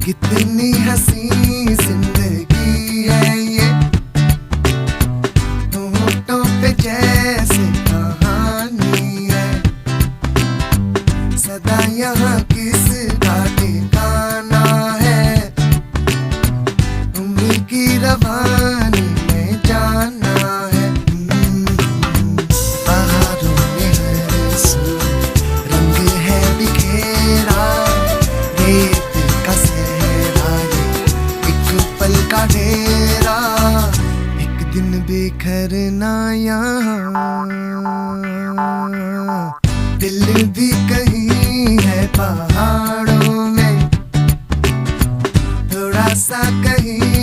कितनी हसी जिंदगी है ये, होठों पे जैसे कहानी है। सदा यहाँ किसका ठिकाना है, उम्र की रवानी में जाना है। पहाड़ों में हर सू रंग है बिखेरा, रेत का सहरा ये एक पल का डेरा, एक दिन बिखरना यहाँ। दिल भी कहीं है पहाड़ों में, थोड़ा सा कहीं